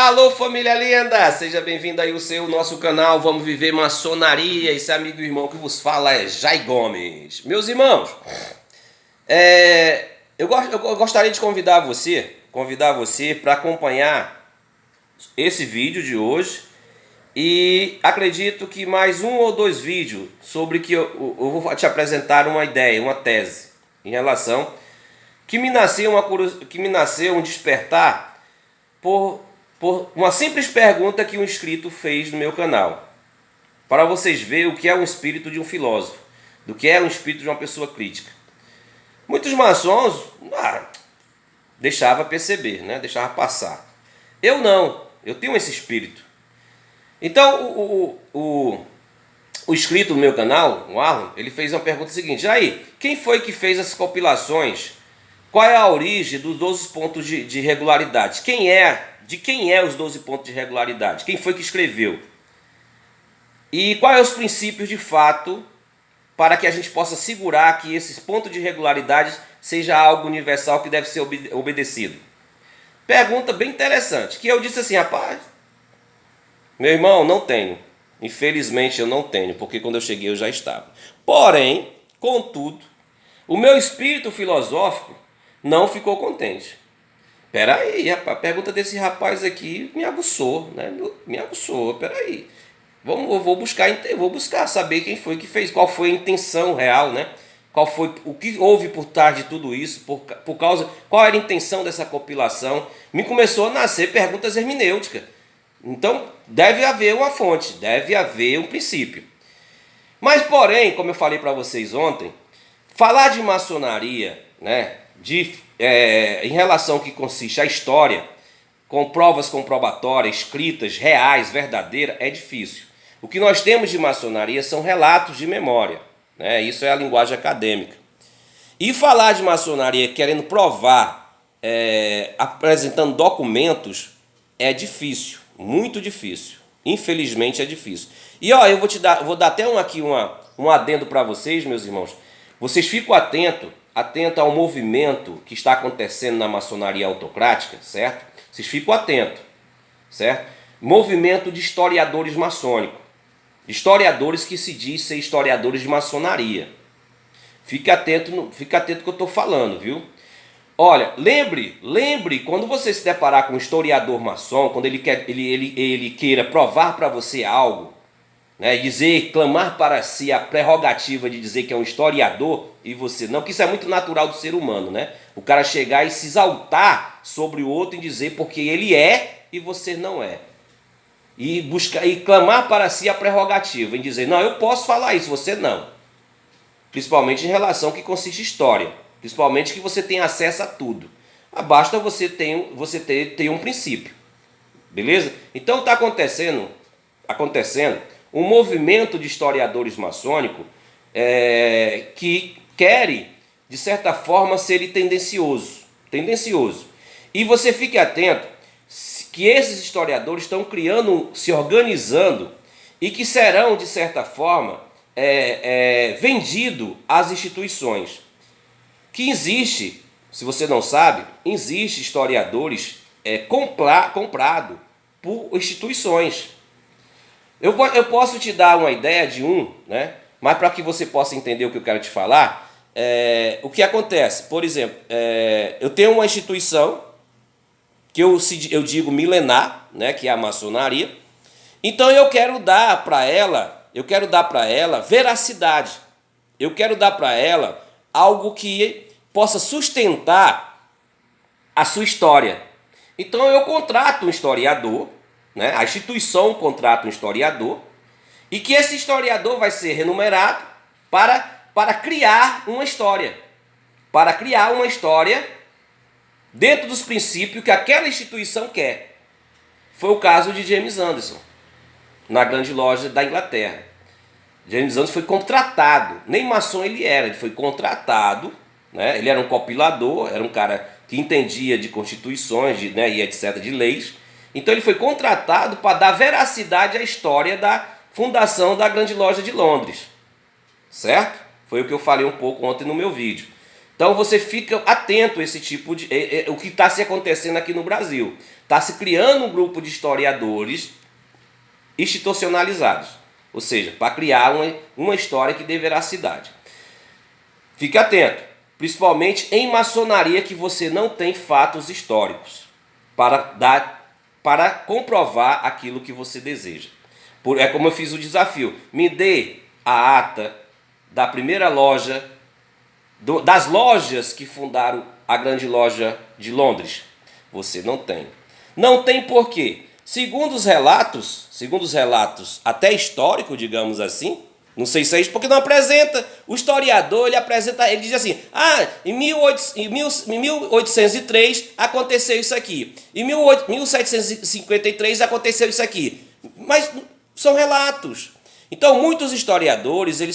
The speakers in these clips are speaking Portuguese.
Alô, família linda! Seja bem-vindo aí ao nosso canal Vamos Viver Maçonaria. Esse amigo e irmão que vos fala é Jai Gomes. Meus irmãos, eu gostaria de convidar você para acompanhar esse vídeo de hoje e acredito que mais um ou dois vídeos sobre que eu vou te apresentar uma ideia, uma tese em relação que me nasceu um despertar por uma simples pergunta que um inscrito fez no meu canal. Para vocês verem o que é um espírito de um filósofo, do que é um espírito de uma pessoa crítica. Muitos maçons deixava perceber, né? Deixava passar. Eu não, eu tenho esse espírito. Então o inscrito do meu canal, o Arlon, ele fez uma pergunta seguinte: Jair, quem foi que fez as compilações? Qual é a origem dos 12 pontos de regularidade? De quem é os 12 pontos de regularidade? Quem foi que escreveu? E quais são os princípios de fato para que a gente possa segurar que esses pontos de regularidade seja algo universal que deve ser obedecido? Pergunta bem interessante, que eu disse assim, rapaz, meu irmão, não tenho. Infelizmente eu não tenho, porque quando eu cheguei eu já estava. Porém, contudo, o meu espírito filosófico não ficou contente. Peraí, rapaz, a pergunta desse rapaz aqui me aguçou, né? Me aguçou, peraí. Eu vou buscar saber quem foi que fez, qual foi a intenção real, né? O que houve por trás de tudo isso, qual era a intenção dessa compilação. Me começou a nascer perguntas hermenêuticas. Então, deve haver uma fonte, deve haver um princípio. Mas, porém, como eu falei para vocês ontem, falar de maçonaria, né, em relação ao que consiste a história, com provas comprobatórias, escritas, reais, verdadeiras, é difícil. O que nós temos de maçonaria são relatos de memória, né? Isso é a linguagem acadêmica. E falar de maçonaria querendo provar, apresentando documentos, é difícil, muito difícil. Infelizmente é difícil. E ó, vou dar até um adendo para vocês, meus irmãos. Vocês ficam atentos ao movimento que está acontecendo na maçonaria autocrática, certo? Vocês ficam atentos, certo? Movimento de historiadores maçônicos. Historiadores que se diz ser historiadores de maçonaria. Fique atento que eu estou falando, viu? Olha, lembre quando você se deparar com um historiador maçom, quando ele queira provar para você algo, né, clamar para si a prerrogativa de dizer que é um historiador e você não, que isso é muito natural do ser humano, né? O cara chegar e se exaltar sobre o outro e dizer porque ele é e você não é. E clamar para si a prerrogativa em dizer, não, eu posso falar isso, você não. Principalmente em relação ao que consiste história. Principalmente que você tem acesso a tudo. Basta você ter um princípio. Beleza? Então está acontecendo um movimento de historiadores maçônicos que querem, de certa forma, ser tendencioso. E você fique atento que esses historiadores estão se organizando e que serão, de certa forma, vendidos às instituições. Que existe, se você não sabe, existe historiadores comprado por instituições. Eu posso te dar uma ideia de né? Mas para que você possa entender o que eu quero te falar, o que acontece? Por exemplo, eu tenho uma instituição que eu digo milenar, né? Que é a maçonaria. Então eu quero dar para ela veracidade. Eu quero dar para ela algo que possa sustentar a sua história. Então eu contrato um historiador, né? A instituição contrata um historiador, e que esse historiador vai ser remunerado para criar uma história. Para criar uma história dentro dos princípios que aquela instituição quer. Foi o caso de James Anderson, na Grande Loja da Inglaterra. James Anderson foi contratado, nem maçom ele foi contratado, né? Ele era um compilador, era um cara que entendia de constituições, né, e etc., de leis. Então ele foi contratado para dar veracidade à história da fundação da Grande Loja de Londres, certo? Foi o que eu falei um pouco ontem no meu vídeo. Então você fica atento a esse tipo de... o que está se acontecendo aqui no Brasil. Está se criando um grupo de historiadores institucionalizados. Ou seja, para criar uma história que dê veracidade. Fique atento. Principalmente em maçonaria, que você não tem fatos históricos para comprovar aquilo que você deseja. É como eu fiz o desafio. Me dê a ata da primeira loja, das lojas que fundaram a grande loja de Londres. Você não tem. Não tem por quê? Segundo os relatos até histórico, digamos assim, não sei se é isso, porque não apresenta. O historiador, ele diz assim, em 1803 aconteceu isso aqui, em 1753 aconteceu isso aqui, mas são relatos. Então muitos historiadores, eles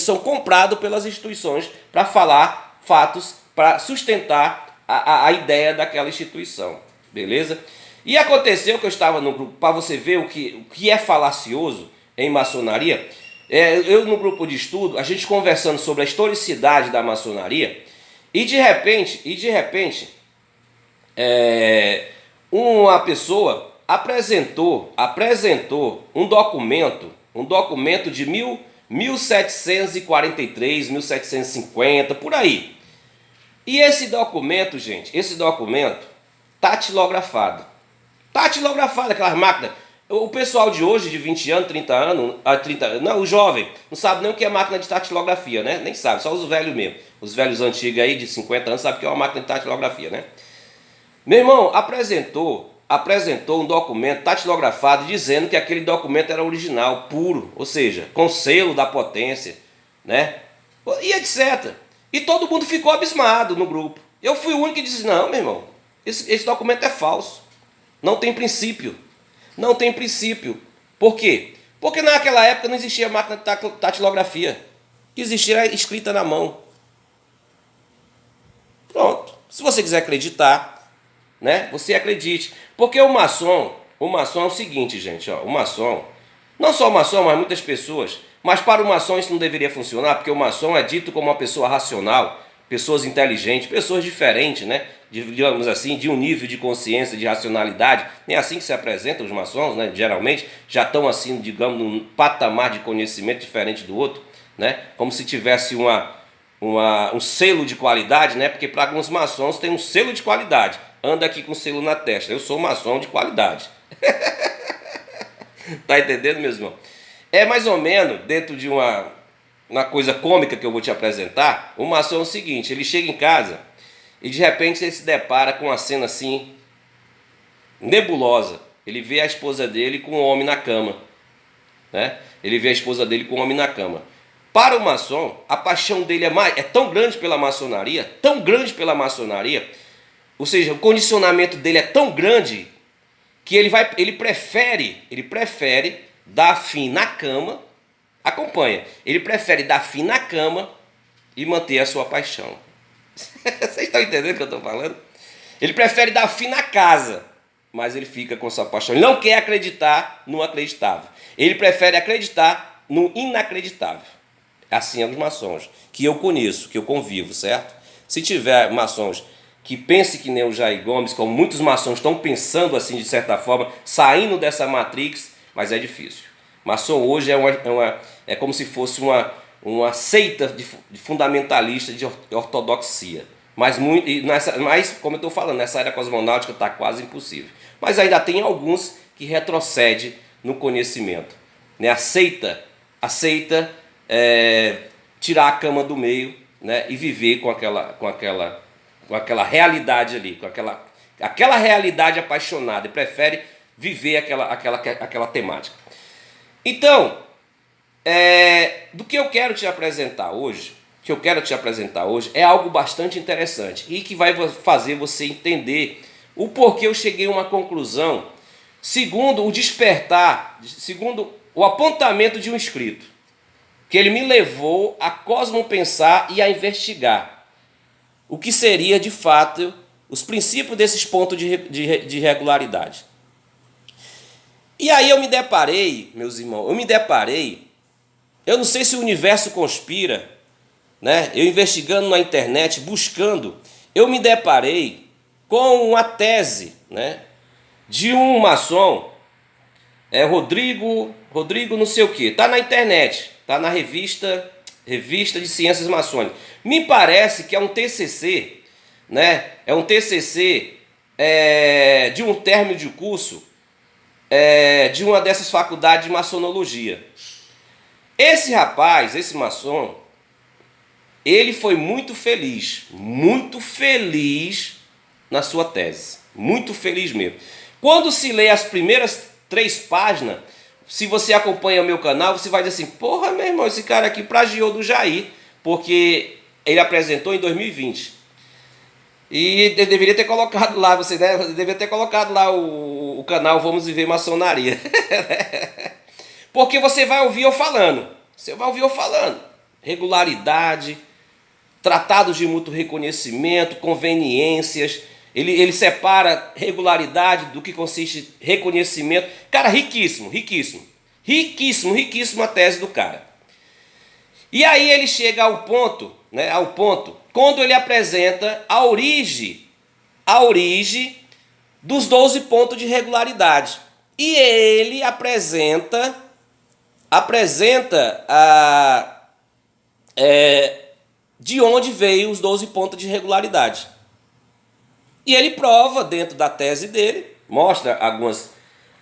são comprados pelas instituições para falar fatos, para sustentar a ideia daquela instituição, beleza? E aconteceu que eu estava no grupo, para você ver o que é falacioso em maçonaria. Eu no grupo de estudo, a gente conversando sobre a historicidade da maçonaria, e de repente, uma pessoa apresentou um documento de 1743, 1750, por aí. E esse documento, gente, tatilografado, aquelas máquinas. O pessoal de hoje, de 20 anos, 30 anos, não, o jovem, não sabe nem o que é máquina de datilografia, né? Nem sabe, só os velhos mesmo. Os velhos antigos aí, de 50 anos, sabem o que é uma máquina de datilografia, né? Meu irmão, apresentou um documento datilografado dizendo que aquele documento era original, puro, ou seja, com selo da potência, né? E etc. E todo mundo ficou abismado no grupo. Eu fui o único que disse, não, meu irmão, esse documento é falso. Não tem princípio. Não tem princípio. Por quê? Porque naquela época não existia máquina de datilografia. O que existia era escrita na mão. Pronto. Se você quiser acreditar, né, você acredite. Porque o maçom é o seguinte, gente, ó, o maçom, não só o maçom, mas muitas pessoas, mas para o maçom isso não deveria funcionar, porque o maçom é dito como uma pessoa racional, pessoas inteligentes, pessoas diferentes, né? Digamos assim, de um nível de consciência, de racionalidade. Nem assim que se apresentam os maçons, né? Geralmente já estão assim, digamos, num patamar de conhecimento diferente do outro, né? Como se tivesse um selo de qualidade, né? Porque para alguns maçons tem um selo de qualidade. Anda aqui com o selo na testa. Eu sou maçom de qualidade. Tá entendendo, meus irmãos? É mais ou menos dentro de uma coisa cômica que eu vou te apresentar. O maçom é o seguinte, ele chega em casa e de repente ele se depara com uma cena assim nebulosa. Ele vê a esposa dele com um homem na cama, né? Ele vê a esposa dele com um homem na cama. Para o maçom, a paixão dele é tão grande pela maçonaria, ou seja, o condicionamento dele é tão grande que ele prefere dar fim na cama. Acompanha. Ele prefere dar fim na cama e manter a sua paixão. Vocês estão entendendo o que eu estou falando? Ele prefere dar fim na casa, mas ele fica com sua paixão. Ele não quer acreditar no acreditável. Ele prefere acreditar no inacreditável. Assim é os maçons, que eu conheço, que eu convivo, certo? Se tiver maçons que pensem que nem o Jair Gomes, como muitos maçons estão pensando assim, de certa forma, saindo dessa matrix, mas é difícil. Maçom hoje é como se fosse uma seita de fundamentalista de ortodoxia. Mas, como eu estou falando, nessa era cosmonáutica está quase impossível. Mas ainda tem alguns que retrocedem no conhecimento, né? Aceita tirar a cama do meio, né? E viver com aquela realidade ali, com aquela realidade apaixonada, e prefere viver aquela temática. Então, do que eu quero te apresentar hoje, é algo bastante interessante e que vai fazer você entender o porquê eu cheguei a uma conclusão, segundo o apontamento de um escrito, que ele me levou a cosmopensar e a investigar o que seria de fato os princípios desses pontos de regularidade. E aí eu me deparei, meus irmãos, eu não sei se o universo conspira né, eu investigando na internet, buscando, eu me deparei com uma tese, né, de um maçom, Rodrigo não sei o que, tá na internet, tá na revista de Ciências Maçônicas. Me parece que é um TCC, né, é um TCC de um término de curso de uma dessas faculdades de maçonologia. Esse rapaz, esse maçom, ele foi muito feliz na sua tese, muito feliz mesmo. Quando se lê as primeiras 3 páginas, se você acompanha o meu canal, você vai dizer assim, porra, meu irmão, esse cara aqui plagiou do Jair, porque ele apresentou em 2020. E ele deveria ter colocado lá, você, né? Deveria ter colocado lá o canal Vamos Viver Maçonaria. Porque você vai ouvir eu falando. Você vai ouvir eu falando. Regularidade, tratados de mútuo reconhecimento, conveniências. Ele separa regularidade do que consiste reconhecimento. Cara, riquíssimo a tese do cara. E aí ele chega ao ponto, né, quando ele apresenta a origem dos 12 pontos de regularidade. E ele apresenta de onde veio os 12 pontos de regularidade. E ele prova dentro da tese dele, mostra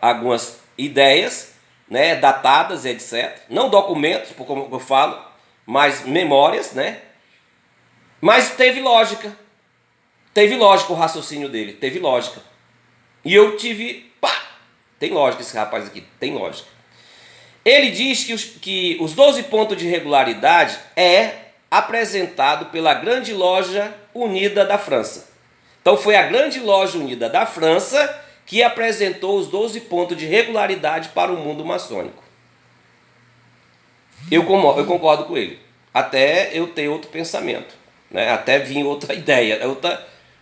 algumas ideias, né, datadas, etc. Não documentos, como eu falo, mas memórias, né? Mas teve lógica o raciocínio dele, teve lógica. E eu tive, tem lógica esse rapaz aqui, tem lógica. Ele diz que os 12 pontos de regularidade é apresentado pela Grande Loja Unida da França. Então foi a Grande Loja Unida da França que apresentou os 12 pontos de regularidade para o mundo maçônico. Eu concordo com ele. Até eu ter outro pensamento, né? Até vir outra ideia,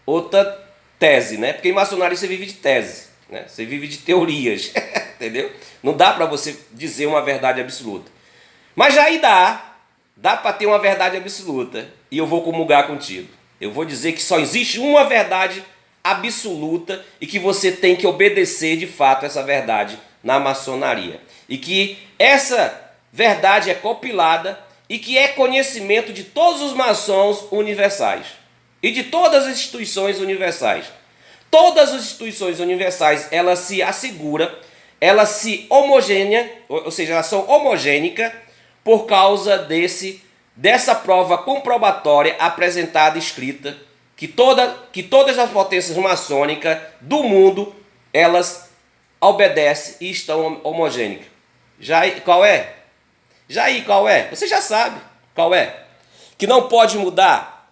outra tese, né? Porque em maçonaria você vive de tese, né? Você vive de teorias, entendeu? Não dá para você dizer uma verdade absoluta. Mas já aí dá para ter uma verdade absoluta. E eu vou comungar contigo. Eu vou dizer que só existe uma verdade absoluta e que você tem que obedecer de fato essa verdade na maçonaria. E que essa verdade é compilada e que é conhecimento de todos os maçons universais e de todas as instituições universais. Todas as instituições universais, elas se asseguram, elas se homogêneam, ou seja, elas são homogênicas por causa dessa prova comprobatória apresentada e escrita, que todas as potências maçônicas do mundo, elas obedecem e estão homogênicas. Qual é? Qual é? Você já sabe qual é. Que não pode mudar,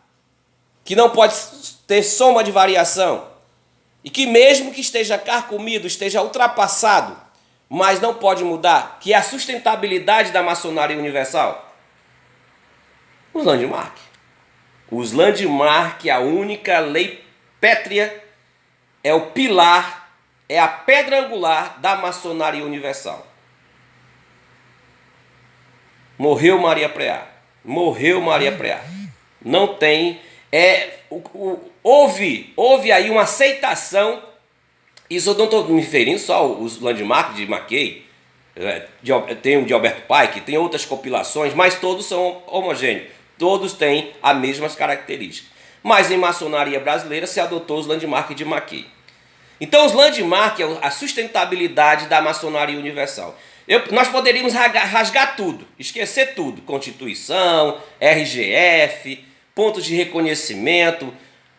que não pode ter soma de variação, e que mesmo que esteja carcomido, esteja ultrapassado, mas não pode mudar, que é a sustentabilidade da maçonaria universal. Os Landmark. Os Landmark, a única lei pétrea, é o pilar, é a pedra angular da maçonaria universal. Morreu Maria Preá. Não tem. Houve aí uma aceitação. Isso eu não estou me referindo só os Landmark de Mackay. Tem o de Alberto Pike, tem outras compilações, mas todos são homogêneos. Todos têm as mesmas características. Mas em maçonaria brasileira se adotou os Landmark de Mackay. Então os Landmark é a sustentabilidade da maçonaria universal. Nós poderíamos rasgar tudo, esquecer tudo. Constituição, RGF, pontos de reconhecimento,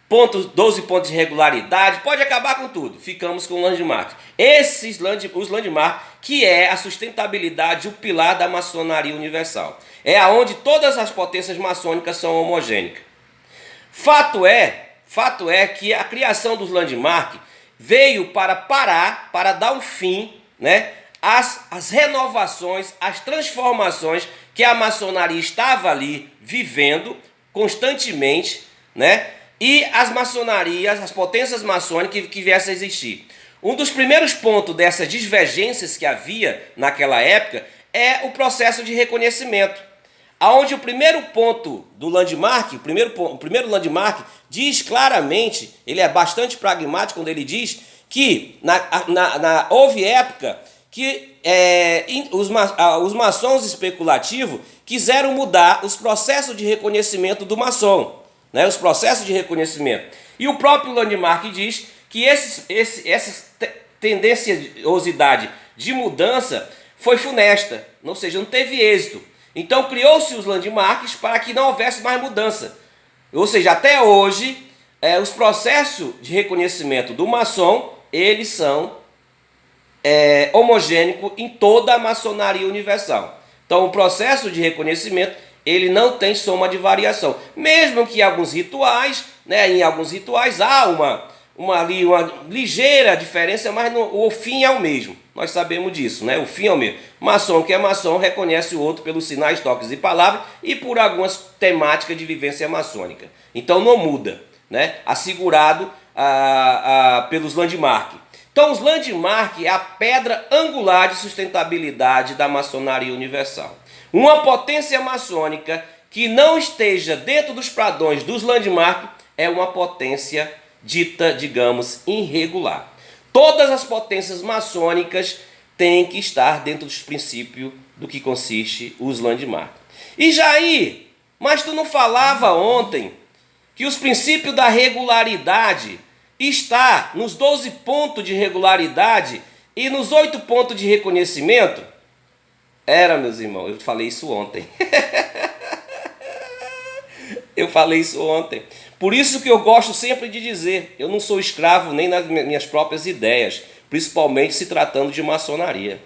12 pontos de regularidade, pode acabar com tudo. Ficamos com o Landmark. Os Landmark, que é a sustentabilidade, o pilar da maçonaria universal. É aonde todas as potências maçônicas são homogêneas. Fato é que a criação dos Landmark veio para parar, para dar um fim, né, às renovações, às transformações que a maçonaria estava ali vivendo constantemente, né? E as maçonarias, as potências maçônicas que viessem a existir. Um dos primeiros pontos dessas divergências que havia naquela época é o processo de reconhecimento. aonde o primeiro ponto do landmark, o primeiro landmark diz claramente, ele é bastante pragmático quando ele diz que houve época que os maçons especulativos quiseram mudar os processos de reconhecimento do maçom, né, os processos de reconhecimento. E o próprio landmark diz que essa tendenciosidade de mudança foi funesta, ou seja, não teve êxito. Então criou-se os landmarks para que não houvesse mais mudança. Ou seja, até hoje, os processos de reconhecimento do maçom, eles são homogêneos em toda a maçonaria universal. Então o processo de reconhecimento, ele não tem soma de variação. Mesmo que em alguns rituais, há uma ligeira diferença, mas o fim é o mesmo. Nós sabemos disso, né? O fim é o mesmo. Maçom que é maçom reconhece o outro pelos sinais, toques e palavras e por algumas temáticas de vivência maçônica. Então não muda, né? Assegurado pelos landmarks. Então os landmarks é a pedra angular de sustentabilidade da maçonaria universal. Uma potência maçônica que não esteja dentro dos padrões dos landmarks é uma potência dita, digamos, irregular. Todas as potências maçônicas têm que estar dentro dos princípios do que consiste os landmarks. E Jair, mas tu não falava ontem que os princípios da regularidade está nos 12 pontos de regularidade e nos 8 pontos de reconhecimento? Era, meus irmãos, eu falei isso ontem. Eu falei isso ontem. Por isso que eu gosto sempre de dizer, eu não sou escravo nem nas minhas próprias ideias, principalmente se tratando de maçonaria.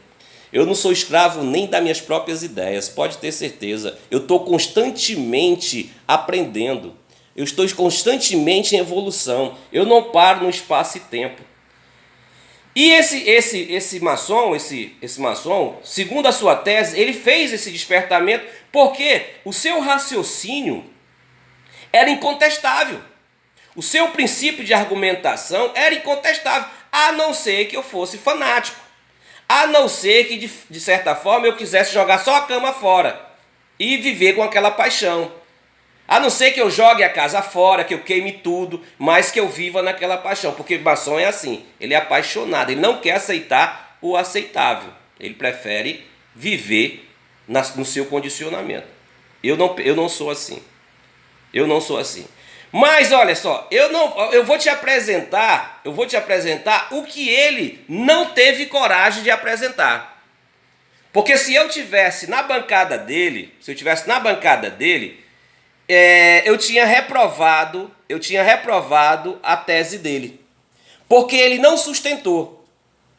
Eu não sou escravo nem das minhas próprias ideias, pode ter certeza. Eu estou constantemente aprendendo. Eu estou constantemente em evolução. Eu não paro no espaço e tempo. E esse maçom, segundo a sua tese, ele fez esse despertamento porque o seu raciocínio era incontestável. O seu princípio de argumentação era incontestável, a não ser que eu fosse fanático. A não ser que, de certa forma, eu quisesse jogar só a cama fora e viver com aquela paixão. A não ser que eu jogue a casa fora, que eu queime tudo, mas que eu viva naquela paixão. Porque o maçom é assim, ele é apaixonado, ele não quer aceitar o aceitável. Ele prefere viver no seu condicionamento. Eu não sou assim. Eu não sou assim. Mas olha só, eu vou te apresentar o que ele não teve coragem de apresentar. Porque se eu tivesse na bancada dele, eu tinha reprovado a tese dele. Porque ele não sustentou.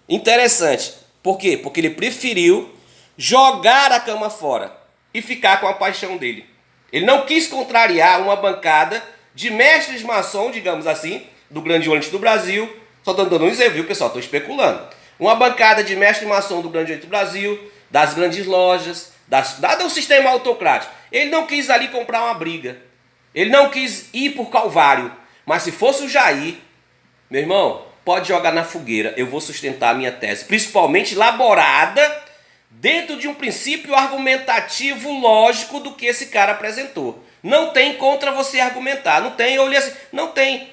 Interessante. Por quê? Porque ele preferiu jogar a cama fora e ficar com a paixão dele. Ele não quis contrariar uma bancada de mestres maçom, digamos assim, do Grande Oriente do Brasil. Só estou dando um exemplo, viu, pessoal? Estou especulando. Uma bancada de mestres maçom do Grande Oriente do Brasil, das grandes lojas, dado o sistema autocrático. Ele não quis ali comprar uma briga. Ele não quis ir por Calvário. Mas se fosse o Jair, meu irmão, pode jogar na fogueira. Eu vou sustentar a minha tese, principalmente elaborada dentro de um princípio argumentativo lógico do que esse cara apresentou. Não tem contra você argumentar, não tem, eu olhei assim, não tem.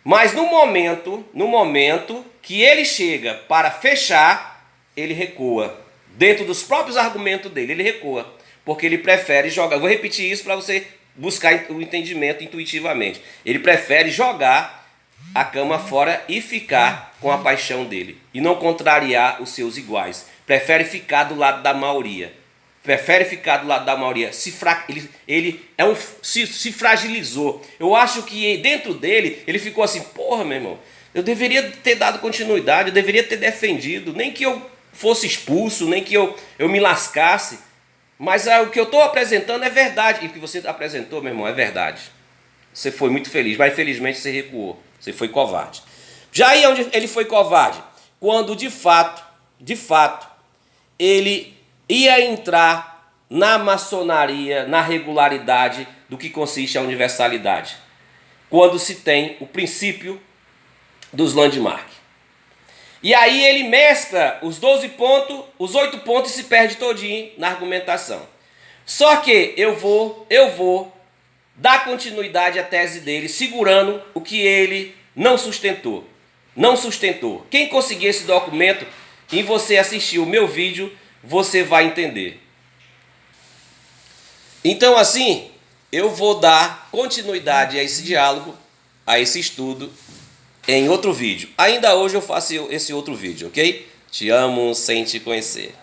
Mas no momento que ele chega para fechar, ele recua. Dentro dos próprios argumentos dele, ele recua. Porque ele prefere jogar, vou repetir isso para você buscar o entendimento intuitivamente. Ele prefere jogar a cama fora e ficar com a paixão dele. E não contrariar os seus iguais. Prefere ficar do lado da maioria. Se fragilizou. Eu acho que dentro dele, ele ficou assim, porra, meu irmão, eu deveria ter dado continuidade, eu deveria ter defendido, nem que eu fosse expulso, nem que eu me lascasse. Mas o que eu estou apresentando é verdade. E o que você apresentou, meu irmão, é verdade. Você foi muito feliz, mas infelizmente você recuou. Você foi covarde. Já aí onde ele foi covarde? Quando de fato, ele ia entrar na maçonaria, na regularidade do que consiste a universalidade. Quando se tem o princípio dos landmarks. E aí ele mescla os 12 pontos, os 8 pontos e se perde todinho na argumentação. Só que eu vou dar continuidade à tese dele, segurando o que ele não sustentou. Não sustentou. Quem conseguir esse documento e você assistir o meu vídeo, você vai entender. Então assim, eu vou dar continuidade a esse diálogo, a esse estudo, em outro vídeo. Ainda hoje eu faço esse outro vídeo, ok? Te amo sem te conhecer.